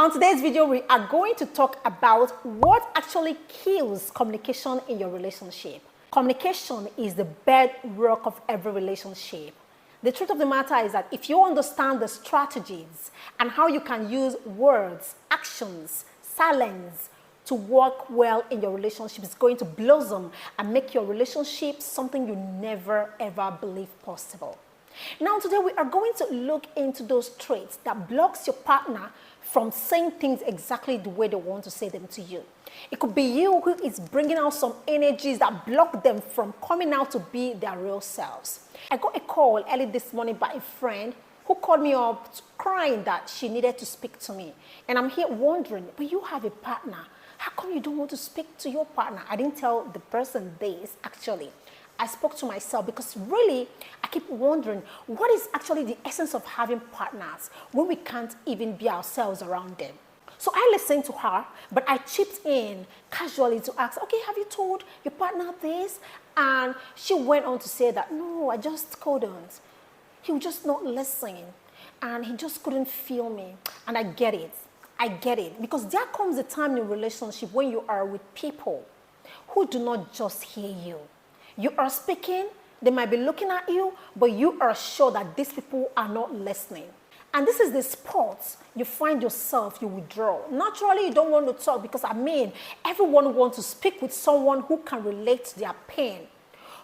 On today's video, we are going to talk about what actually kills communication in your relationship. Communication is the bedrock of every relationship. The truth of the matter is that if you understand the strategies and how you can use words, actions, silence to work well in your relationship, it's going to blossom and make your relationship something you never ever believed possible. Now today we are going to look into those traits that blocks your partner from saying things exactly the way they want to say them to you. It could be you who is bringing out some energies that block them from coming out to be their real selves. I got a call early this morning by a friend who called me up crying that she needed to speak to me. And I'm here wondering, but you have a partner. How come you don't want to speak to your partner? I didn't tell the person this actually. I spoke to myself because really I keep wondering what is actually the essence of having partners when we can't even be ourselves around them. So I listened to her, but I chipped in casually to ask, okay, have you told your partner this? And she went on to say that, no, I just couldn't. He was just not listening and he just couldn't feel me. And I get it. I get it. Because there comes a time in a relationship when you are with people who do not just hear you. You are speaking, they might be looking at you, but you are sure that these people are not listening. And this is the spot you find yourself, you withdraw. Naturally, you don't want to talk because, everyone wants to speak with someone who can relate to their pain.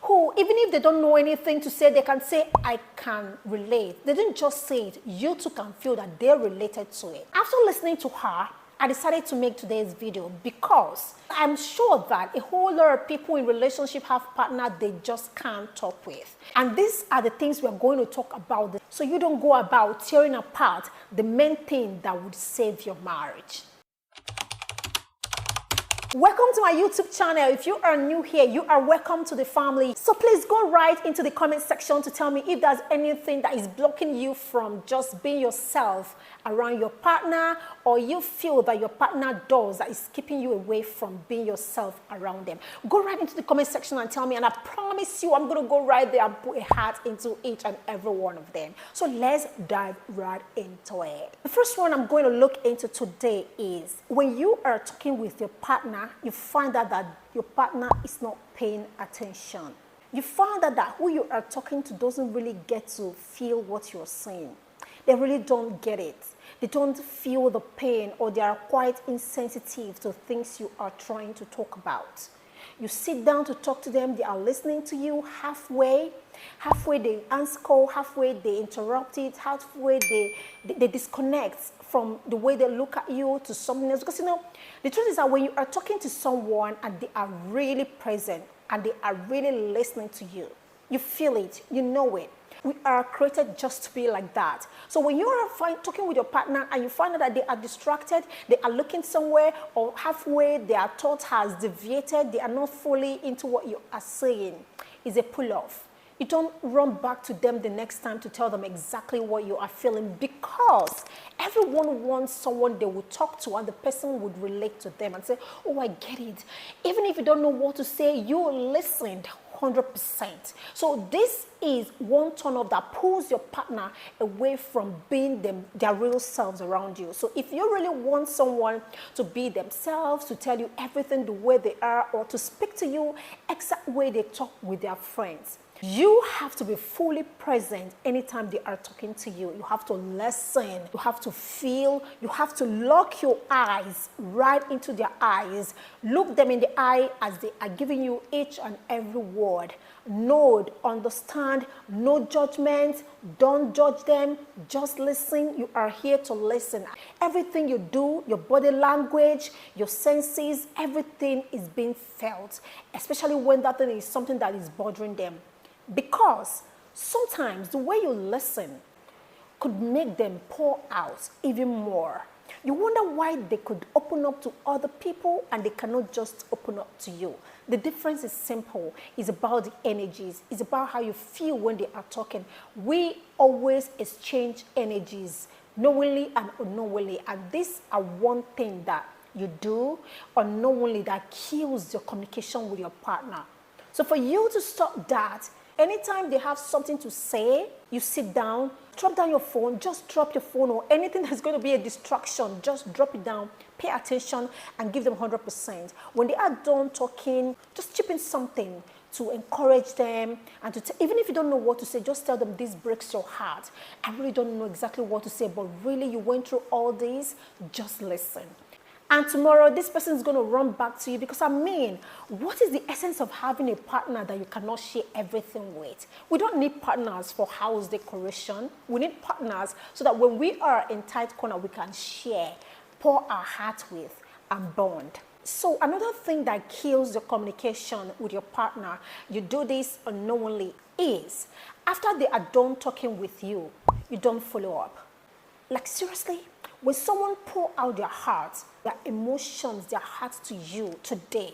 Who, even if they don't know anything to say, they can say, I can relate. They didn't just say it, you too can feel that they're related to it. After listening to her, I decided to make today's video because I'm sure that a whole lot of people in relationship have partners they just can't talk with. And these are the things we're going to talk about so you don't go about tearing apart the main thing that would save your marriage. Welcome to my YouTube channel. If you are new here, you are welcome to the family. So please go right into the comment section to tell me if there's anything that is blocking you from just being yourself around your partner, or you feel that your partner does that is keeping you away from being yourself around them. Go right into the comment section and tell me, and I promise you I'm going to go right there and put a heart into each and every one of them. So let's dive right into it. The first one I'm going to look into today is when you are talking with your partner, you find out that your partner is not paying attention. You find out that who you are talking to doesn't really get to feel what you're saying. They really don't get it. They don't feel the pain, or they are quite insensitive to things you are trying to talk about. You sit down to talk to them, they are listening to you halfway they answer call, halfway they interrupt it, halfway they disconnect from the way they look at you to something else. Because the truth is that when you are talking to someone and they are really present and they are really listening to you, you feel it, you know it. We are created just to be like that. So when you are talking with your partner and you find out that they are distracted, they are looking somewhere, or halfway their thought has deviated, they are not fully into what you are saying, it's a pull-off. You don't run back to them the next time to tell them exactly what you are feeling, because everyone wants someone they would talk to and the person would relate to them and say, oh, I get it. Even if you don't know what to say, you listened 100%. So this is one turn off that pulls your partner away from being their real selves around you. So if you really want someone to be themselves, to tell you everything the way they are, or to speak to you exact way they talk with their friends, you have to be fully present anytime they are talking to you. You have to listen, you have to feel, you have to lock your eyes right into their eyes. Look them in the eye as they are giving you each and every word. Nod, understand, no judgment, don't judge them, just listen. You are here to listen. Everything you do, your body language, your senses, everything is being felt, especially when that thing is something that is bothering them. Because sometimes the way you listen could make them pour out even more. You wonder why they could open up to other people and they cannot just open up to you. The difference is simple. It's about the energies. It's about how you feel when they are talking. We always exchange energies, knowingly and unknowingly. And this are one thing that you do unknowingly that kills your communication with your partner. So for you to stop that, Anytime they have something to say, you sit down, drop down your phone, just drop your phone, or anything that's going to be a distraction, just drop it down, pay attention, and give them 100%. When they are done talking, just chip in something to encourage them, and to even if you don't know what to say, just tell them this breaks your heart. I really don't know exactly what to say, but really you went through all this, just listen. And tomorrow, this person is going to run back to you because, I mean, what is the essence of having a partner that you cannot share everything with? We don't need partners for house decoration. We need partners so that when we are in tight corner, we can share, pour our heart with, and bond. So another thing that kills the communication with your partner, you do this unknowingly, is after they are done talking with you, you don't follow up. Like seriously, when someone pour out their heart, their emotions, their heart to you today,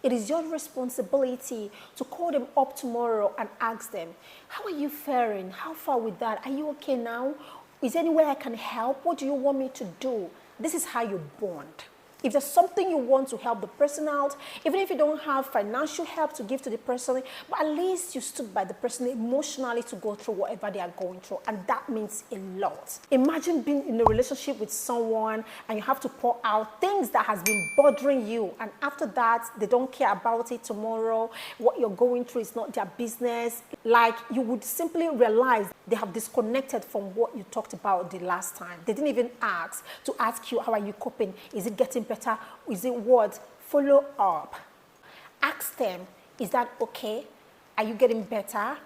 it is your responsibility to call them up tomorrow and ask them, how are you faring? How far with that? Are you okay now? Is there any way I can help? What do you want me to do? This is how you bond. If there's something you want to help the person out, even if you don't have financial help to give to the person, but at least you stood by the person emotionally to go through whatever they are going through, and that means a lot. Imagine being in a relationship with someone and you have to pour out things that has been bothering you, and after that, they don't care about it tomorrow. What you're going through is not their business. Like, you would simply realize they have disconnected from what you talked about the last time. They didn't even ask you, how are you coping? Is it getting better? Is it what? Follow up. Ask them, is that okay? Are you getting better?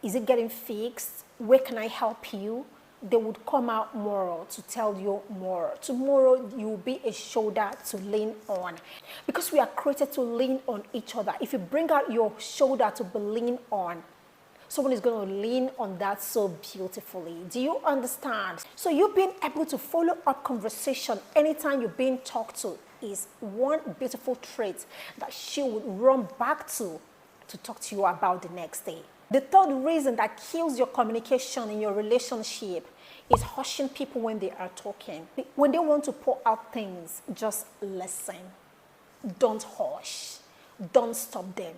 Is it getting fixed? Where can I help you? They would come out more to tell you more. Tomorrow, you will be a shoulder to lean on. Because we are created to lean on each other. If you bring out your shoulder to be leaned on, someone is going to lean on that so beautifully. Do you understand? So you being able to follow up conversation anytime you're being talked to is one beautiful trait that she would run back to talk to you about the next day. The third reason that kills your communication in your relationship is hushing people when they are talking. When they want to pour out things, just listen. Don't hush. Don't stop them.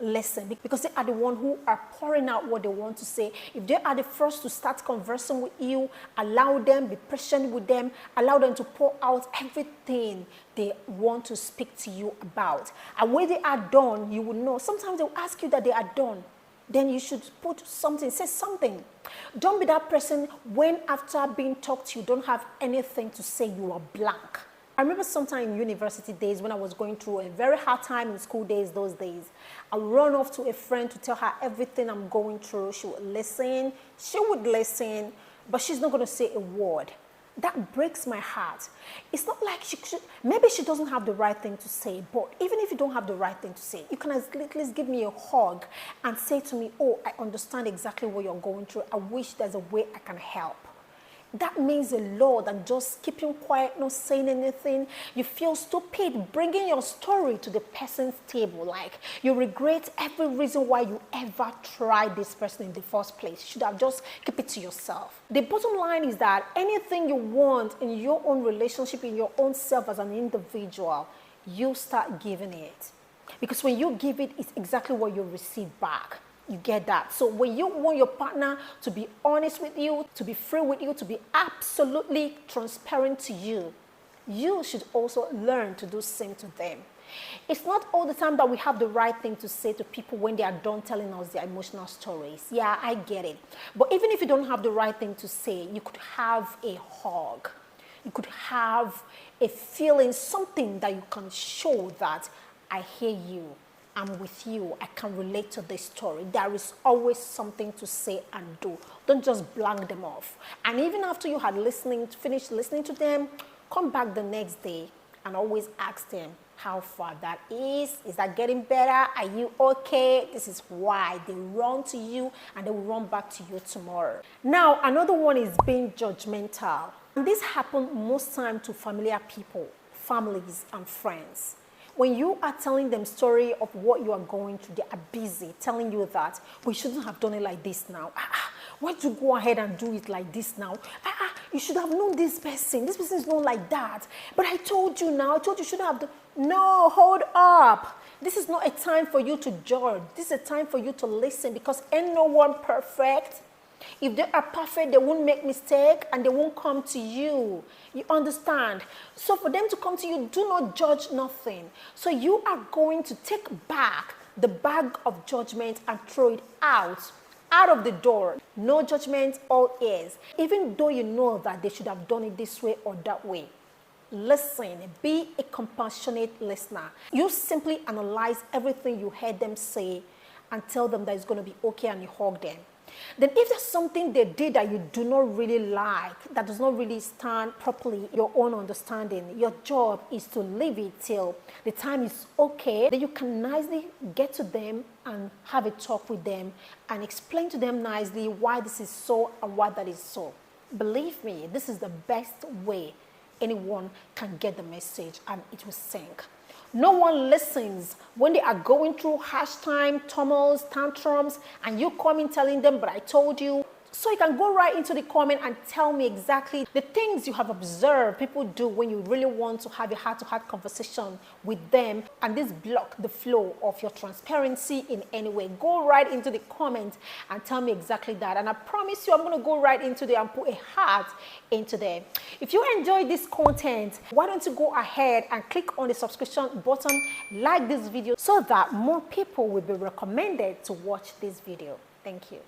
Listen, because they are the one who are pouring out what they want to say. If they are the first to start conversing with you, allow them, be patient with them, allow them to pour out everything they want to speak to you about. And when they are done, you will know. Sometimes they'll ask you that they are done. Then you should put something, say something. Don't be that person when after being talked to, you don't have anything to say, you are blank. I remember sometime in university days when I was going through a very hard time in school days, those days, I would run off to a friend to tell her everything I'm going through. She would listen, but she's not going to say a word. That breaks my heart. It's not like maybe she doesn't have the right thing to say, but even if you don't have the right thing to say, you can at least give me a hug and say to me, oh, I understand exactly what you're going through. I wish there's a way I can help. That means a lot than just keeping quiet, not saying anything. You feel stupid bringing your story to the person's table. Like, you regret every reason why you ever tried this person in the first place. You should have just kept it to yourself. The bottom line is that anything you want in your own relationship, in your own self as an individual, you start giving it. Because when you give it, it's exactly what you receive back. You get that? So when you want your partner to be honest with you, to be free with you, to be absolutely transparent to you, you should also learn to do the same to them. It's not all the time that we have the right thing to say to people when they are done telling us their emotional stories. Yeah, I get it. But even if you don't have the right thing to say, you could have a hug. You could have a feeling, something that you can show that I hear you. I'm with you. I can relate to this story. There is always something to say and do. Don't just blank them off. And even after you had finished listening to them, come back the next day and always ask them how far that is. Is that getting better? Are you okay? This is why they run to you and they will run back to you tomorrow. Now, another one is being judgmental. And this happens most time to familiar people, families and friends. When you are telling them story of what you are going through, they are busy telling you that we shouldn't have done it like this now. Why do you go ahead and do it like this now? You should have known this person. This person is not like that. But I told you now. I told you shouldn't have done. No, hold up. This is not a time for you to judge. This is a time for you to listen, because ain't no one perfect. If they are perfect, they won't make mistake and they won't come to you. You understand? So for them to come to you, do not judge nothing. So you are going to take back the bag of judgment and throw it out of the door. No judgment, all ears. Even though you know that they should have done it this way or that way. Listen, be a compassionate listener. You simply analyze everything you heard them say and tell them that it's going to be okay, and you hug them. Then if there's something they did that you do not really like, that does not really stand properly your own understanding, your job is to leave it till the time is okay. Then you can nicely get to them and have a talk with them and explain to them nicely why this is so and why that is so. Believe me, this is the best way anyone can get the message, and it will sink. No one listens when they are going through harsh time, tumults, tantrums, and you come in telling them, but I told you. So you can go right into the comment and tell me exactly the things you have observed people do when you really want to have a heart-to-heart conversation with them, and this block the flow of your transparency in any way. Go right into the comment and tell me exactly that, and I promise you I'm going to go right into there and put a heart into there. If you enjoyed this content, why don't you go ahead and click on the subscription button, like this video, so that more people will be recommended to watch this video. Thank you.